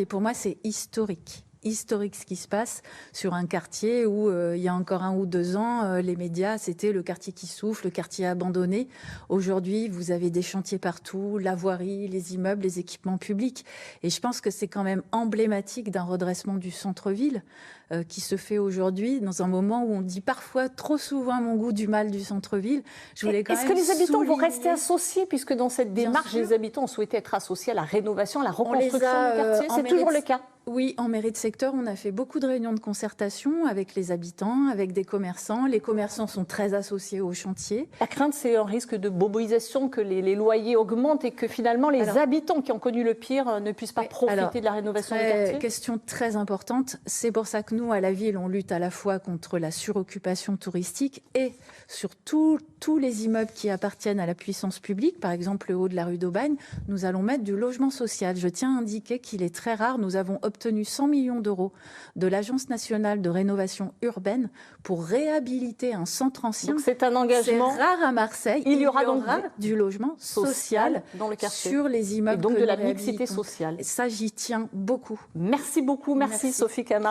Et pour moi, c'est historique. Historique ce qui se passe sur un quartier où il y a encore 1 ou 2 ans, les médias, c'était le quartier qui souffle, le quartier abandonné. Aujourd'hui, vous avez des chantiers partout, la voirie, les immeubles, les équipements publics. Et je pense que c'est quand même emblématique d'un redressement du centre-ville qui se fait aujourd'hui dans un moment où on dit parfois trop souvent à mon goût du mal du centre-ville. Est-ce que les habitants vont rester associés, puisque dans cette démarche, les habitants ont souhaité être associés à la rénovation, à la reconstruction du quartier? C'est toujours le cas? Oui, en mairie de secteur, on a fait beaucoup de réunions de concertation avec les habitants, avec des commerçants. Les commerçants sont très associés au chantier. La crainte, c'est un risque de boboisation, que les loyers augmentent et que finalement les habitants qui ont connu le pire ne puissent pas profiter de la rénovation du quartier? Question très importante. C'est pour ça que nous, à la ville, on lutte à la fois contre la suroccupation touristique et sur tous les immeubles qui appartiennent à la puissance publique. Par exemple, le haut de la rue d'Aubagne, nous allons mettre du logement social. Je tiens à indiquer qu'il est très rare. Nous avons obtenu 100 millions d'euros de l'Agence nationale de rénovation urbaine pour réhabiliter un centre ancien. Donc c'est un engagement. C'est rare à Marseille. Il y aura donc du logement social dans le quartier, sur les immeubles. Et donc de la mixité sociale. Et ça, j'y tiens beaucoup. Merci beaucoup. Merci. Sophie Camara.